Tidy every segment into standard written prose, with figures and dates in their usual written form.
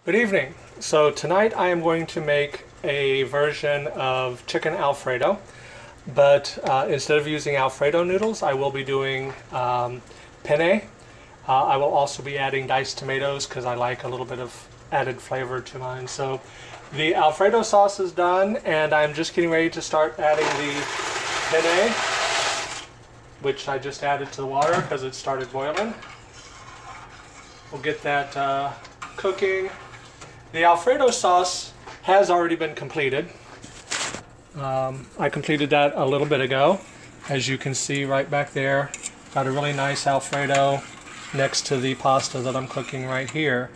Good evening. So tonight I am going to make a version of chicken Alfredo, but instead of using Alfredo noodles, I will be doing penne. I will also be adding diced tomatoes because I like a little bit of added flavor to mine. So the Alfredo sauce is done, and I'm just getting ready to start adding the penne, which I just added to the water because it started boiling. We'll get that cooking. The Alfredo sauce has already been completed. I completed that a little bit ago. As you can see right back there, got a really nice Alfredo next to the pasta that I'm cooking right here.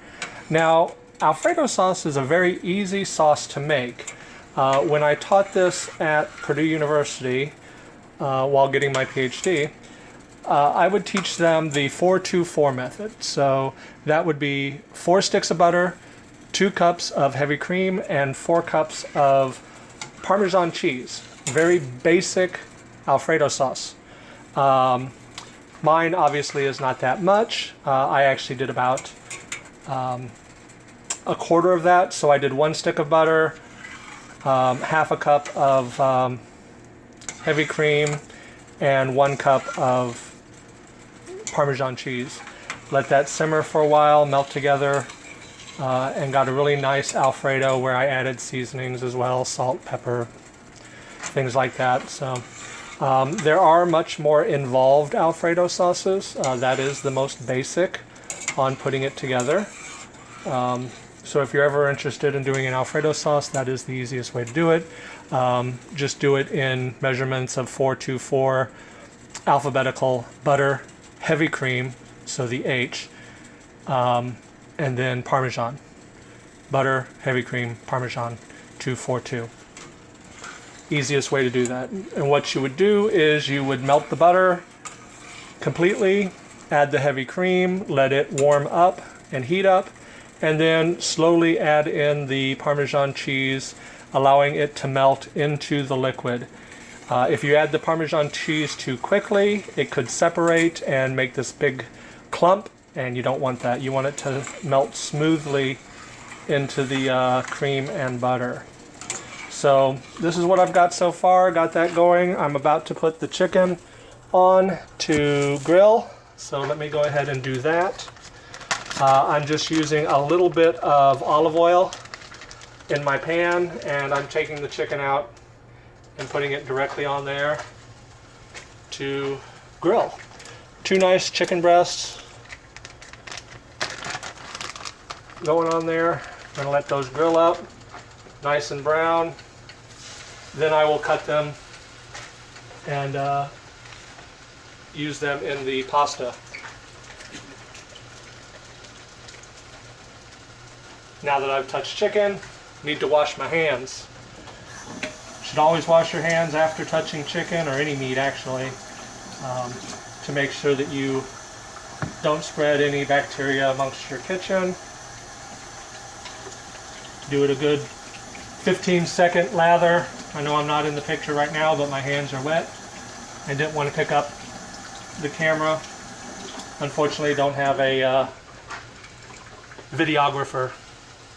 Now, Alfredo sauce is a very easy sauce to make. When I taught this at Purdue University while getting my PhD, I would teach them the 4-2-4 method. So that would be 4 sticks of butter, 2 cups of heavy cream, and 4 cups of Parmesan cheese. Very basic Alfredo sauce. Mine obviously is not that much. I actually did about a quarter of that. So I did 1 stick of butter, half a cup of heavy cream, and 1 cup of Parmesan cheese. Let that simmer for a while, melt together, and got a really nice Alfredo where I added seasonings as well, salt, pepper, things like that. So there are much more involved Alfredo sauces. That is the most basic on putting it together. So if you're ever interested in doing an Alfredo sauce, that is the easiest way to do it. Just do it in measurements of 4-2-4, alphabetical, butter, heavy cream, so the H, and then Parmesan. Butter, heavy cream, Parmesan, 2-4-2. Easiest way to do that. And what you would do is you would melt the butter completely, add the heavy cream, let it warm up and heat up, and then slowly add in the Parmesan cheese, allowing it to melt into the liquid. If you add the Parmesan cheese too quickly, it could separate and make this big clump, and you don't want that. You want it to melt smoothly into the cream and butter. So this is what I've got so far. Got that going. I'm about to put the chicken on to grill. So let me go ahead and do that. I'm just using a little bit of olive oil in my pan, and I'm taking the chicken out and putting it directly on there to grill. 2 nice chicken breasts going on there. I'm gonna let those grill up nice and brown. Then I will cut them and use them in the pasta. Now that I've touched chicken, need to wash my hands. Should always wash your hands after touching chicken, or any meat actually, to make sure that you don't spread any bacteria amongst your kitchen. Do it a good 15-second lather. I know I'm not in the picture right now, but my hands are wet. I didn't want to pick up the camera. Unfortunately, don't have a videographer,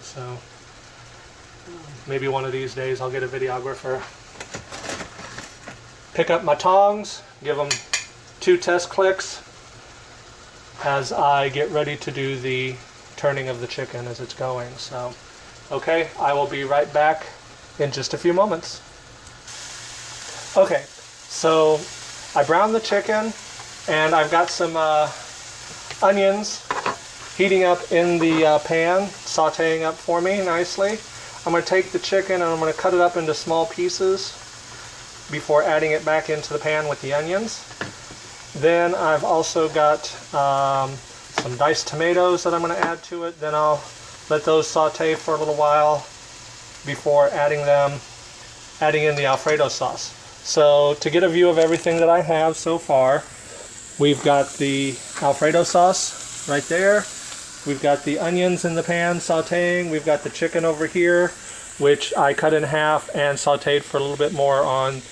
so maybe one of these days I'll get a videographer. Pick up my tongs, give them 2 test clicks as I get ready to do the turning of the chicken as it's going. So, okay, I will be right back in just a few moments. Okay, so I browned the chicken, and I've got some onions heating up in the pan, sauteing up for me nicely. I'm going to take the chicken and I'm going to cut it up into small pieces before adding it back into the pan with the onions. Then I've also got some diced tomatoes that I'm going to add to it. Then I'll let those saute for a little while before adding in the Alfredo sauce. So to get a view of everything that I have so far, we've got the Alfredo sauce right there. We've got the onions in the pan sauteing. We've got the chicken over here, which I cut in half and sauteed for a little bit more on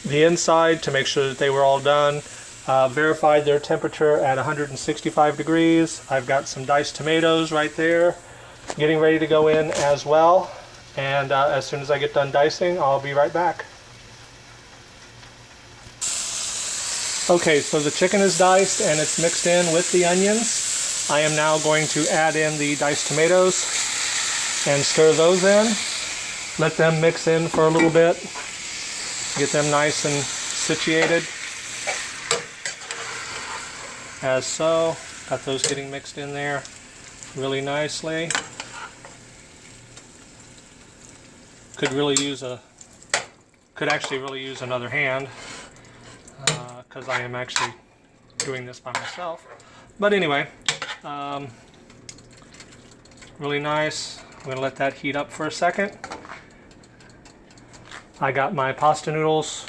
the inside to make sure that they were all done. Verified their temperature at 165 degrees. I've got some diced tomatoes right there. getting ready to go in as well. And as soon as I get done dicing, I'll be right back. Okay, so the chicken is diced and it's mixed in with the onions. I am now going to add in the diced tomatoes and stir those in. Let them mix in for a little bit. Get them nice and situated. As so. Got those getting mixed in there really nicely. Could actually really use another hand because I am actually doing this by myself. But anyway, really nice. I'm going to let that heat up for a second. I got my pasta noodles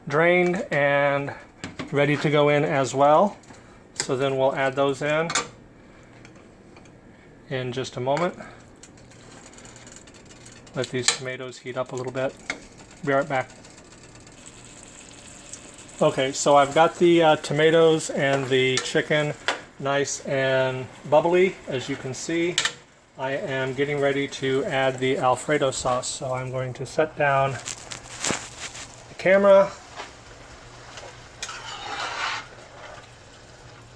drained and ready to go in as well. So then we'll add those in just a moment. Let these tomatoes heat up a little bit. Be right back. Okay, so I've got the tomatoes and the chicken nice and bubbly. As you can see, I am getting ready to add the Alfredo sauce. So I'm going to set down the camera.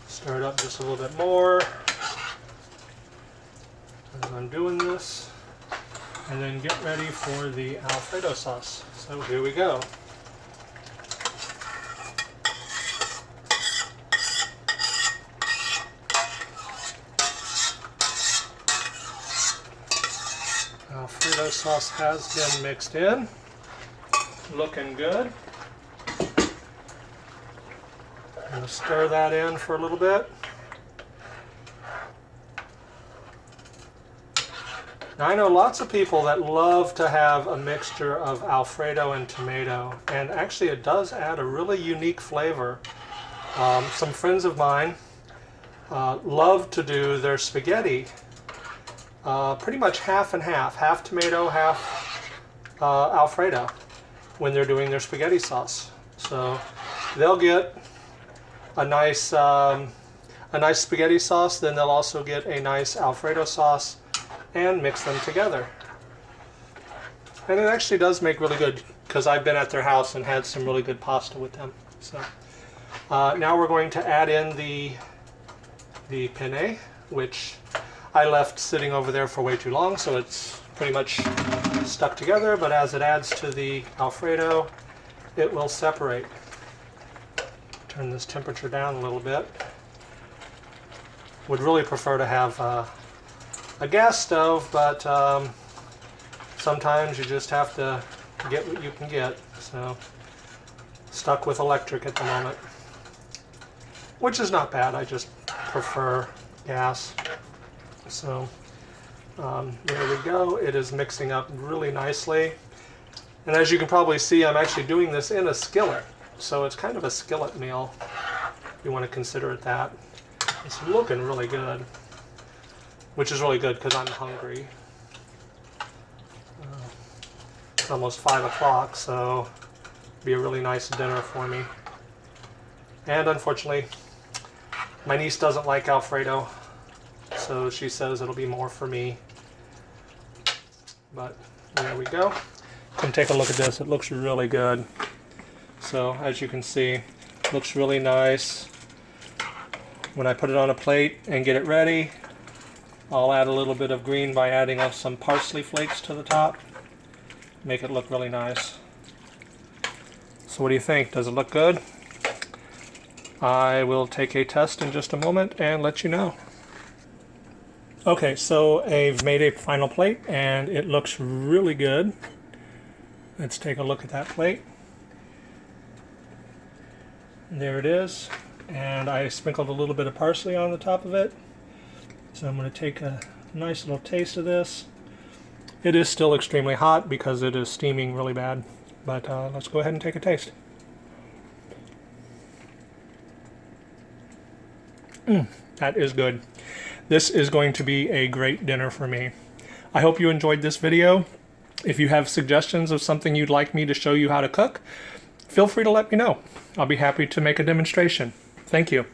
Stir it up just a little bit more as I'm doing this, and then get ready for the Alfredo sauce. So here we go. Alfredo sauce has been mixed in, looking good. I'm going to stir that in for a little bit. Now I know lots of people that love to have a mixture of Alfredo and tomato, and actually it does add a really unique flavor. Some friends of mine love to do their spaghetti pretty much half and half tomato, half Alfredo when they're doing their spaghetti sauce. So they'll get a nice spaghetti sauce, then they'll also get a nice Alfredo sauce and mix them together. And it actually does make really good, because I've been at their house and had some really good pasta with them. So now we're going to add in the penne, which I left sitting over there for way too long, so it's pretty much stuck together, but as it adds to the Alfredo, it will separate. Turn this temperature down a little bit. Would really prefer to have a gas stove, but sometimes you just have to get what you can get. So stuck with electric at the moment, which is not bad. I just prefer gas. So there we go. It is mixing up really nicely. And as you can probably see, I'm actually doing this in a skillet. So it's kind of a skillet meal, if you want to consider it that. It's looking really good, which is really good because I'm hungry. It's almost 5 o'clock, so it'll be a really nice dinner for me. And unfortunately, my niece doesn't like Alfredo, so she says it'll be more for me. But there we go. Come take a look at this. It looks really good. So as you can see, it looks really nice. When I put it on a plate and get it ready, I'll add a little bit of green by adding some parsley flakes to the top. Make it look really nice. So what do you think? Does it look good? I will take a test in just a moment and let you know. Okay, so I've made a final plate and it looks really good. Let's take a look at that plate. There it is, and I sprinkled a little bit of parsley on the top of it. So I'm going to take a nice little taste of this. It is still extremely hot because it is steaming really bad, but let's go ahead and take a taste. That is good. This is going to be a great dinner for me. I hope you enjoyed this video. If you have suggestions of something you'd like me to show you how to cook, feel free to let me know. I'll be happy to make a demonstration. Thank you.